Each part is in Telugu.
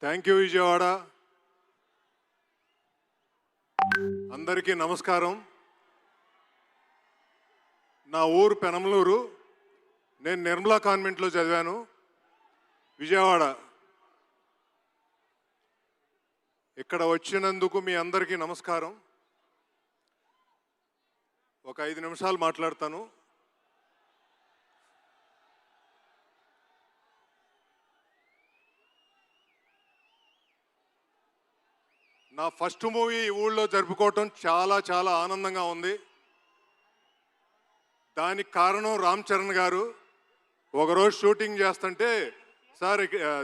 Thank you Vijayawada. అందరికీ నమస్కారం. నా ఊరు పెనమలూరు. నేను నిర్మలా కాన్వెంట్లో చదివాను విజయవాడ. ఇక్కడ వచ్చినందుకు మీ అందరికీ నమస్కారం. ఒక 5 నిమిషాలు మాట్లాడతాను. నా ఫస్ట్ మూవీ ఈ ఊళ్ళో జరుపుకోవటం చాలా చాలా ఆనందంగా ఉంది. దానికి కారణం రామ్ చరణ్ గారు. ఒకరోజు షూటింగ్ చేస్తుంటే, సార్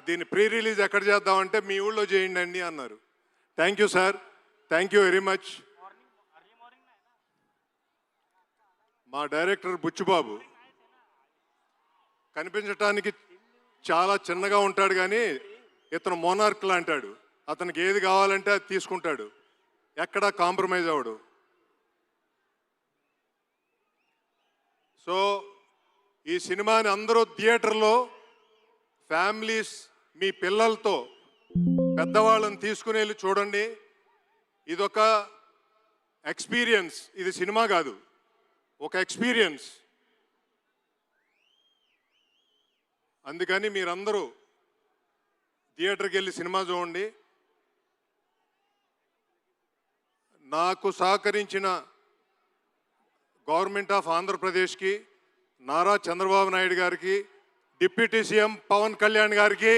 దీన్ని ప్రీ రిలీజ్ ఎక్కడ చేద్దామంటే మీ ఊళ్ళో చేయండి అండి అన్నారు. Thank you sir, thank you very much. మా డైరెక్టర్ బుచ్చుబాబు కనిపించటానికి చాలా చిన్నగా ఉంటాడు, కానీ ఇతను మోనార్క్ లాంటాడు. అతనికి ఏది కావాలంటే అది తీసుకుంటాడు, ఎక్కడా కాంప్రమైజ్ అవ్వడు. సో ఈ సినిమాని అందరూ థియేటర్లో ఫ్యామిలీస్ మీ పిల్లలతో పెద్దవాళ్ళని తీసుకుని వెళ్ళి చూడండి. ఇదొక ఎక్స్పీరియన్స్, ఇది సినిమా కాదు, ఒక ఎక్స్పీరియన్స్. అందుకని మీరందరూ థియేటర్కి వెళ్ళి సినిమా చూడండి. నాకు సహకరించిన గవర్నమెంట్ ఆఫ్ ఆంధ్రప్రదేశ్కి, నారా చంద్రబాబు నాయుడు గారికి, డిప్యూటీ సీఎం పవన్ కళ్యాణ్ గారికి,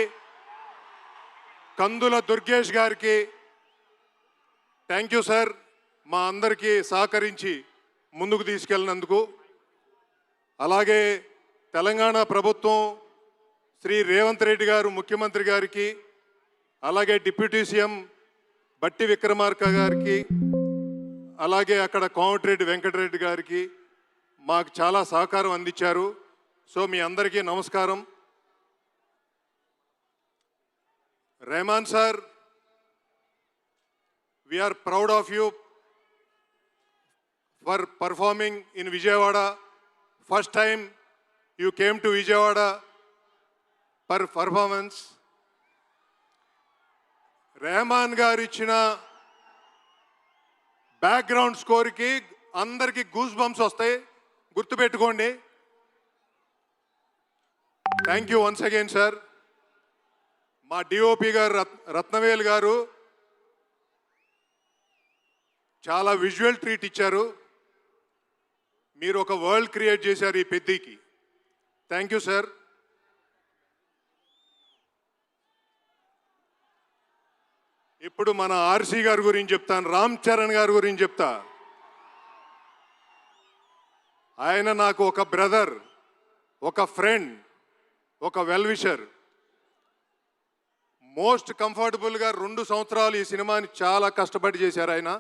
కందుల దుర్గేష్ గారికి థ్యాంక్ యూ సార్. మా అందరికీ సహకరించి ముందుకు తీసుకెళ్ళినందుకు. అలాగే తెలంగాణ ప్రభుత్వం, శ్రీ రేవంత్ రెడ్డి గారు ముఖ్యమంత్రి గారికి, అలాగే డిప్యూటీ సీఎం బట్టి విక్రమార్క గారికి, అలాగే అక్కడ కోమటిరెడ్డి వెంకటరెడ్డి గారికి మాకు చాలా సహకారం అందించారు. సో మీ అందరికీ నమస్కారం. Rahman sir, we are proud of you for performing in Vijayawada. First time you came to Vijayawada for performance. Rahman గారు ఇచ్చిన బ్యాక్గ్రౌండ్ స్కోర్కి అందరికీ గూస్ బంప్స్ వస్తాయి, గుర్తుపెట్టుకోండి. Thank you once again sir. మా డిఓపి గారు రత్నవేల్ గారు చాలా విజువల్ ట్రీట్ ఇచ్చారు. మీరు ఒక వరల్డ్ క్రియేట్ చేశారు ఈ పెద్దికి. Thank you sir. ఇప్పుడు మన ఆర్సీ గారి గురించి చెప్తాను, రామ్ చరణ్ గారి గురించి చెప్తా. ఆయన నాకు ఒక బ్రదర్, ఒక ఫ్రెండ్, ఒక వెల్ విషర్. మోస్ట్ కంఫర్టబుల్గా 2 సంవత్సరాలు ఈ సినిమాని చాలా కష్టపడి చేశారు. ఆయన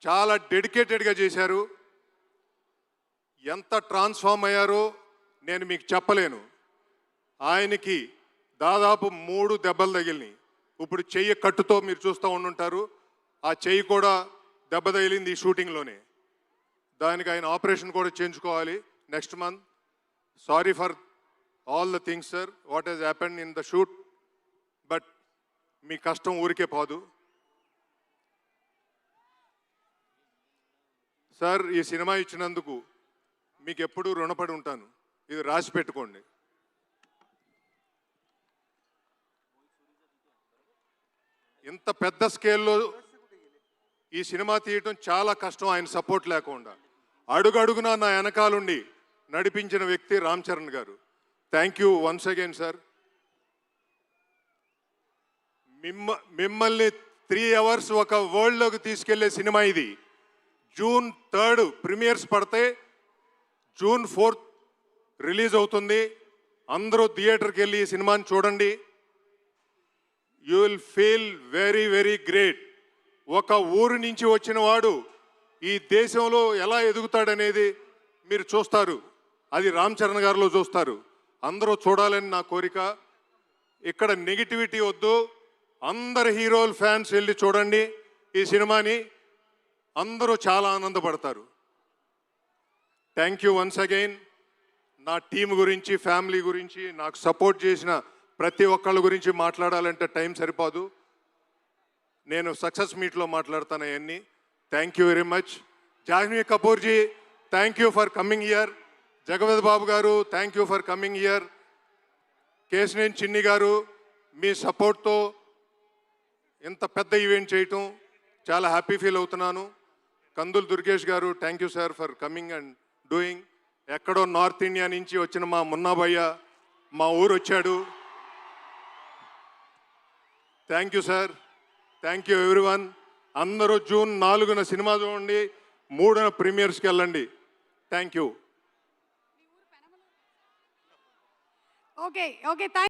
చాలా డెడికేటెడ్గా చేశారు. ఎంత ట్రాన్స్ఫార్మ్ అయ్యారో నేను మీకు చెప్పలేను. ఆయనకి దాదాపు 3 దెబ్బలు తగిలినాయి. ఇప్పుడు చెయ్యి కట్టుతో మీరు చూస్తూ ఉండుంటారు, ఆ చెయ్యి కూడా దెబ్బ తగిలింది ఈ షూటింగ్లోనే. దానికి ఆయన ఆపరేషన్ కూడా చేయించుకోవాలి next month. Sorry for all the things sir, what he's happened in the shoot. But మీ కష్టం ఊరికే పోదు సార్. ఈ సినిమా ఇచ్చినందుకు మీకు ఎప్పుడూ రుణపడి ఉంటాను, ఇది రాసి పెట్టుకోండి. ఇంత పెద్ద స్కేల్లో ఈ సినిమా తీయటం చాలా కష్టం, ఆయన సపోర్ట్ లేకుండా. అడుగడుగునా నా వెనకాలుండి నడిపించిన వ్యక్తి రామ్ చరణ్ గారు. Thank you once again sir. మిమ్మల్ని 3 అవర్స్ ఒక వరల్డ్లోకి తీసుకెళ్లే సినిమా ఇది. June 3 ప్రీమియర్స్ పడితే June 4 రిలీజ్ అవుతుంది. అందరూ థియేటర్కి వెళ్ళి ఈ సినిమాని చూడండి. You will feel very very great. ఒక ఊరు నుంచి వచ్చిన వాడు ఈ దేశంలో ఎలా ఎదుగుతాడనేది మీరు చూస్తారు, అది రామ్ చరణ్ గారిలో చూస్తారు. అందరూ చూడాలని నా కోరిక. ఇక్కడ నెగిటివిటీ వద్దు, అందరు హీరోల ఫ్యాన్స్ వెళ్ళి చూడండి ఈ సినిమాని, అందరూ చాలా ఆనందపడతారు. Thank you once again. నా టీం గురించి, ఫ్యామిలీ గురించి, నాకు సపోర్ట్ చేసిన ప్రతి ఒక్కళ్ళ గురించి మాట్లాడాలంటే టైం సరిపోదు. నేను సక్సెస్ మీట్లో మాట్లాడతాను అవన్నీ. Thank you very much. Janhvi Kapoorji, thank you for coming here. Jagapati Babu garu, thank you for coming here. Kesineni Chinni garu, మీ సపోర్ట్తో ఇంత పెద్ద ఈవెంట్ చేయటం చాలా హ్యాపీ ఫీల్ అవుతున్నాను. కందులు దుర్గేష్ గారు, thank you sir for coming and doing. ఎక్కడో నార్త్ ఇండియా నుంచి వచ్చిన మా మున్నాభయ్య మా ఊరు వచ్చాడు. Thank you sir. Thank you everyone. అందరూ జూన్ 4న సినిమా చూడండి, 3న ప్రీమియర్స్కి వెళ్ళండి. Thank you. Okay okay thank